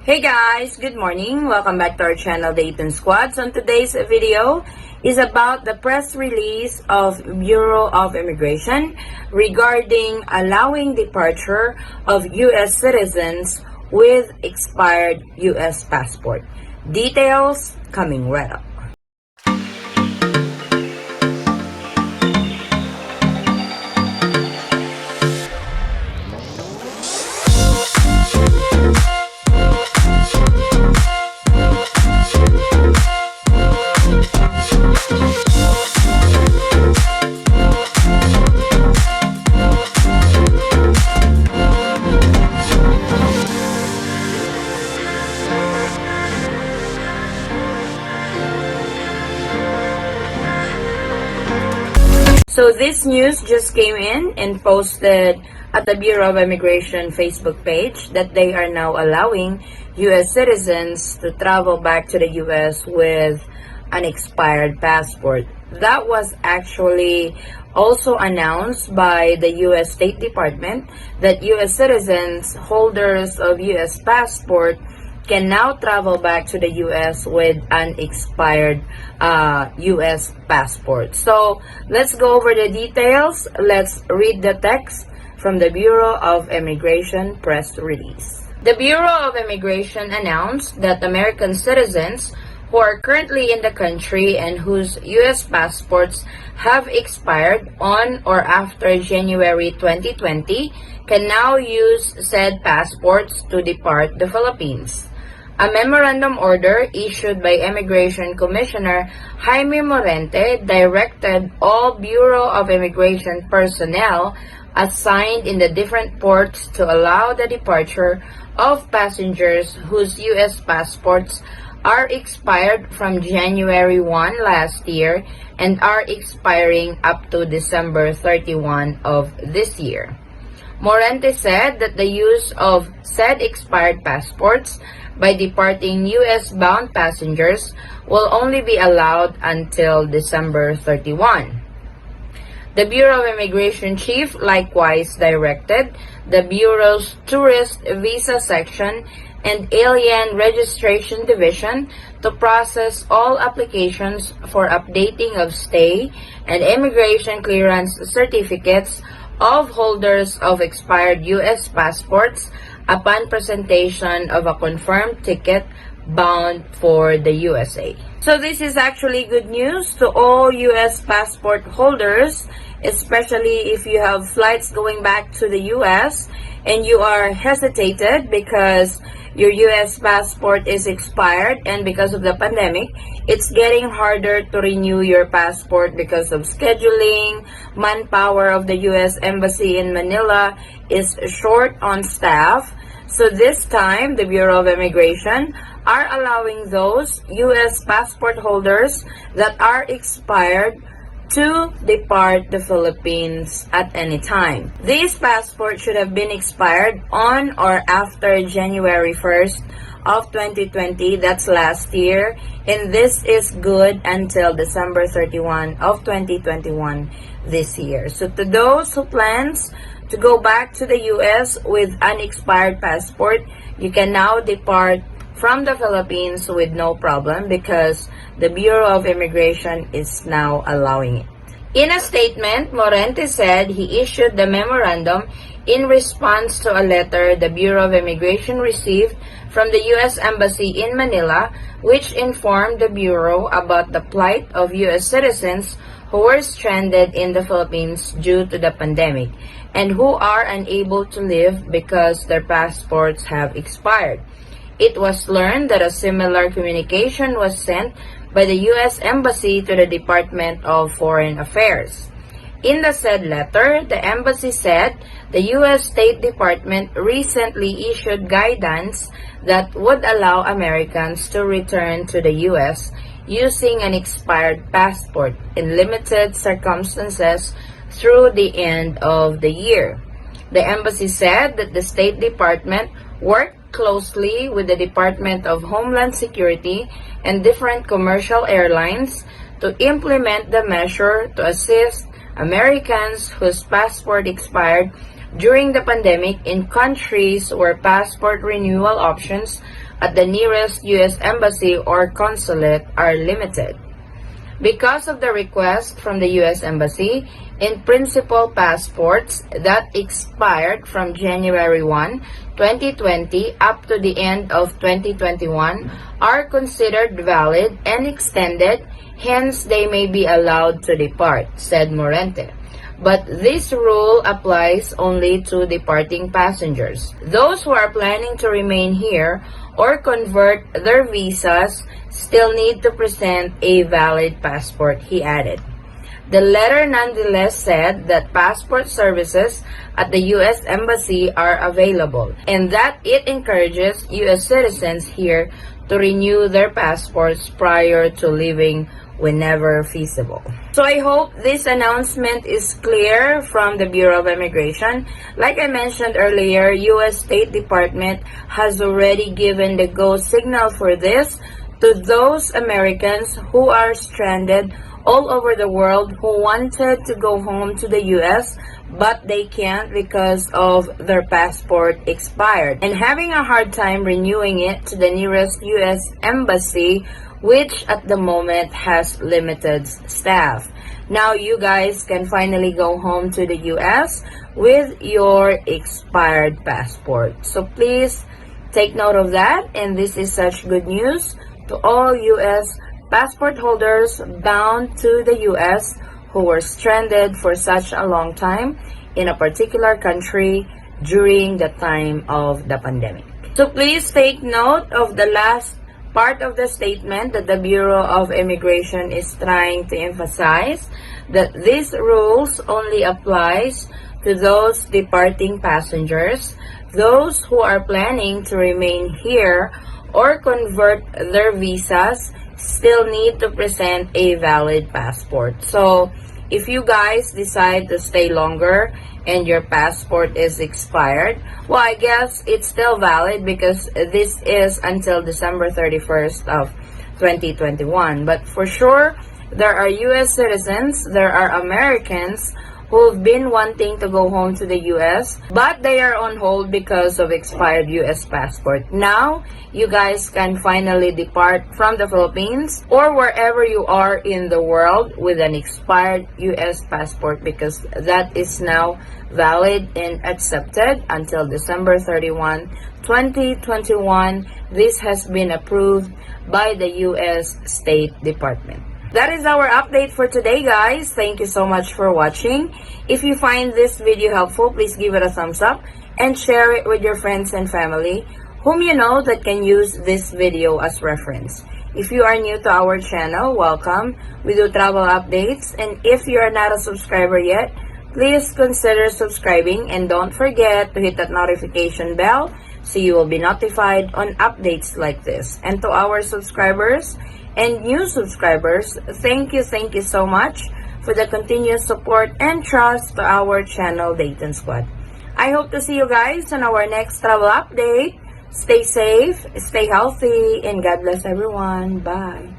Hey guys, good morning. Welcome back to our channel, the Eaton Squad. So today's video is about the press release of Bureau of Immigration regarding allowing departure of U.S. citizens with expired U.S. passport. Details coming right up. So this news just came in and posted at the Bureau of Immigration Facebook page that they are now allowing U.S. citizens to travel back to the U.S. with an expired passport. That was actually also announced by the U.S. State Department that U.S. citizens, holders of U.S. passport, can now travel back to the U.S. with an expired U.S. passport. So let's go over the details. Let's read the text from the Bureau of Immigration press release. The Bureau of Immigration announced that American citizens who are currently in the country and whose U.S. passports have expired on or after January 2020 can now use said passports to depart the Philippines. A memorandum order issued by Immigration Commissioner Jaime Morente directed all Bureau of Immigration personnel assigned in the different ports to allow the departure of passengers whose U.S. passports are expired from January 1 last year and are expiring up to December 31 of this year. Morente said that the use of said expired passports by departing U.S.-bound passengers will only be allowed until December 31. The Bureau of Immigration chief likewise directed the Bureau's Tourist Visa Section and Alien Registration Division to process all applications for updating of stay and immigration clearance certificates of holders of expired U.S. passports upon presentation of a confirmed ticket bound for the USA. So this is actually good news to all U.S. passport holders, especially if you have flights going back to the U.S. and you are hesitated because your U.S. passport is expired, and because of the pandemic, it's getting harder to renew your passport because of scheduling. Manpower of the U.S. Embassy in Manila is short on staff. So this time, the Bureau of Immigration are allowing those U.S. passport holders that are expired to depart the Philippines at any time. These passports should have been expired on or after January 1st of 2020, that's last year, and this is good until December 31 of 2021 this year. So to those who plans to go back to the U.S. with an expired passport, you can now depart from the Philippines with no problem because the Bureau of Immigration is now allowing it. In a statement, Morente said he issued the memorandum in response to a letter the Bureau of Immigration received from the U.S. Embassy in Manila, which informed the Bureau about the plight of U.S. citizens who were stranded in the Philippines due to the pandemic and who are unable to leave because their passports have expired. It was learned that a similar communication was sent by the U.S. Embassy to the Department of Foreign Affairs. In the said letter, the embassy said the U.S. State Department recently issued guidance that would allow Americans to return to the U.S. using an expired passport in limited circumstances through the end of the year. The embassy said that the State Department worked closely with the Department of Homeland Security and different commercial airlines to implement the measure to assist Americans whose passport expired during the pandemic in countries where passport renewal options at the nearest U.S. Embassy or consulate are limited. Because of the request from the U.S. Embassy, in principle passports that expired from January 1, 2020 up to the end of 2021 are considered valid and extended, hence they may be allowed to depart, said Morente. But this rule applies only to departing passengers. Those who are planning to remain here or convert their visas still need to present a valid passport, he added. The letter nonetheless said that passport services at the U.S. Embassy are available and that it encourages U.S. citizens here to renew their passports prior to leaving whenever feasible. So I hope this announcement is clear from the Bureau of Immigration. Like I mentioned earlier, U.S. State Department has already given the go signal for this to those Americans who are stranded all over the world who wanted to go home to the U.S. but they can't because of their passport expired and having a hard time renewing it to the nearest U.S. Embassy, which at the moment has limited staff. Now you guys can finally go home to the U.S. with your expired passport. So please take note of that, and this is such good news to all U.S. passport holders bound to the U.S. who were stranded for such a long time in a particular country during the time of the pandemic. So please take note of the last part of the statement that the Bureau of Immigration is trying to emphasize, that these rules only applies to those departing passengers. Those who are planning to remain here or convert their visas still need to present a valid passport. So if you guys decide to stay longer and your passport is expired, well, I guess it's still valid because this is until December 31st of 2021. But for sure, there are U.S. citizens, there are Americans who've been wanting to go home to the U.S., but they are on hold because of expired U.S. passport. Now, you guys can finally depart from the Philippines or wherever you are in the world with an expired U.S. passport because that is now valid and accepted until December 31, 2021. This has been approved by the U.S. State Department. That is our update for today, guys. Thank you so much for watching. If you find this video helpful, please give it a thumbs up and share it with your friends and family whom you know that can use this video as reference. If you are new to our channel, welcome. We do travel updates, and if you are not a subscriber yet, please consider subscribing and don't forget to hit that notification bell so you will be notified on updates like this. And to our subscribers and new subscribers, thank you so much for the continuous support and trust to our channel, Dayton Squad. I hope to see you guys on our next travel update. Stay safe, stay healthy, and God bless everyone. Bye.